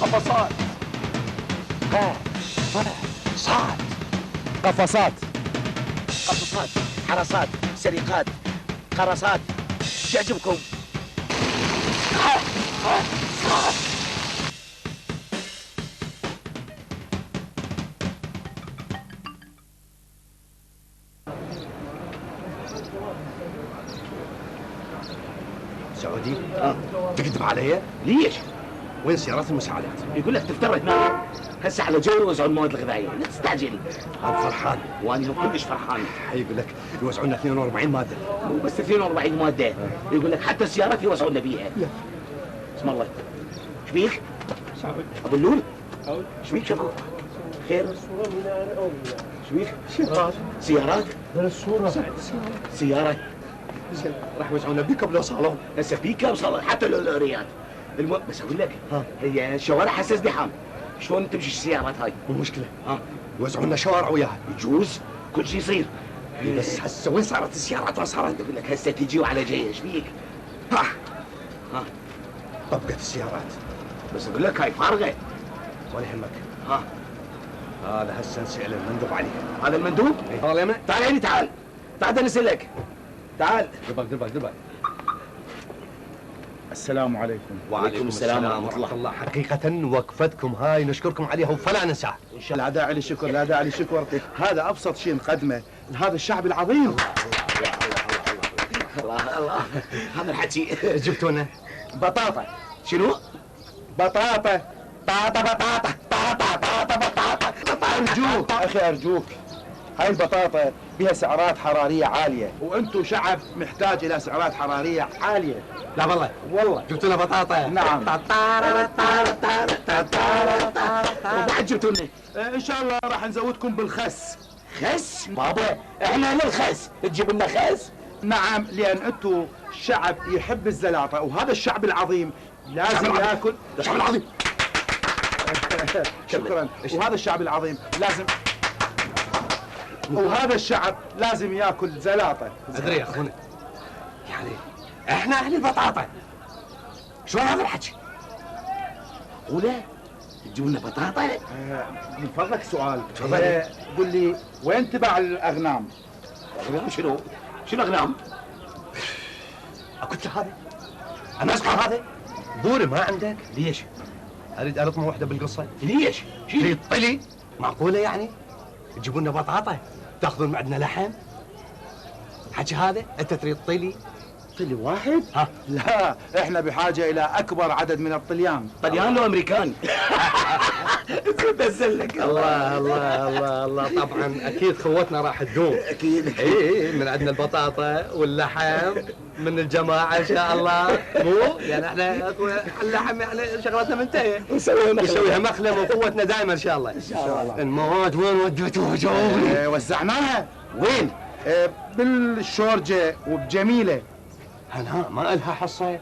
قفصات. قاف صاد صاد. قفصات. قفصات، حرسات، سرقات، قرصات. شو يعجبكم؟ سعودي؟ تكذب علي؟ ليش؟ وين سيارات المساعدات؟ يقول لك تفترض معي هسه على جو يوزعوا المواد الغذائيه، لا تستعجل. انا فرحان. وانا كلش فرحان. يقول لك يوزعوا لنا 42 ماده. مو بس 42 ماده، يقول لك حتى السيارات يوزعوا لنا بيها. اسم الله. ايش بيك؟ ابو اللول؟ ايش بيك شكو؟ خير؟ ايش بيك؟ سيارات؟ سيارات راح يوزعوا لنا بيك اب صالون. هسه بيك اب صالون حتى لو لوريات. بس اقول لك هي الشوارع حساس ازدحام، شلون تمشي السيارات هاي؟ مو مشكله. يوزعوا لنا شوارع وياها. يجوز كل شيء يصير. بس هسه وين صارت السيارات؟ وين صارت؟ اقول لك هسه تجي وعلى جاي. ايش بيك؟ ها ها طبقت السيارات. بس اقول لك هاي فارغه. ولا يهمك. ها هذا هسه نسأل المندوب عليها. هذا المندوب؟ تعال يمه. تعال هنا تعال. تعال نسألك. تعال. دبك. السلام عليكم. وعليكم السلام ورحمة الله. حقيقة وقفتكم هاي نشكركم عليها وفلا ننساها. ان شاء الله. لا داعي للشكر، لا داعي للشكر. هذا ابسط شيء نقدمه لهذا الشعب العظيم. الله هذا الحكي. جبتونا بطاطا. شنو؟ بطاطا. ارجوك اخي ارجوك، هاي البطاطا بها سعرات حراريه عاليه، وانتم شعب محتاج الى سعرات حراريه عاليه. لا والله جبتونا بطاطا. نعم. وبعد جبتونا ان شاء الله راح نزودكم بالخس. خس؟ بابا احنا للخس تجيب لنا خس؟ نعم، لان انتم شعب يحب الزلاطه، وهذا الشعب العظيم لازم ياكل. الشعب العظيم. شكرا. وهذا الشعب العظيم لازم ياكل زلاطه. ادري يا اخونا، يعني احنا اهل البطاطا. شلون هذا الحكي؟ ولا تجيب لنا بطاطا؟ من فضلك سؤال. قل لي وين تبع الاغنام؟ اغنام شنو؟ شنو اغنام؟ قلت هذا انا اسمع هذا بوري ما عندك؟ ليش؟ اريد الطمه واحده بالقصه. ليش؟ تريد طلي؟ معقوله يعني؟ تجيبوا لنا بطاطا تاخذون من عندنا لحم؟ حكي هذا؟ انت تريد طلي؟ طلي واحد؟ ها؟ لا، احنا بحاجه الى اكبر عدد من الطليان. طليان لو امريكان؟ بنزلك. الله طبعا اكيد خوتنا راح تدوم. اكيد. اي من عندنا البطاطا واللحم من الجماعه ان شاء الله. مو يعني احنا اللحم يعني شغلتنا منتهيه. نسويها مخلة وقوتنا دائما ان شاء الله. ان شاء الله. المواد وين وديتوها جاوبني؟ وزعناها. وين؟ بالشورجه وبجميله. هنا ما لها حصه.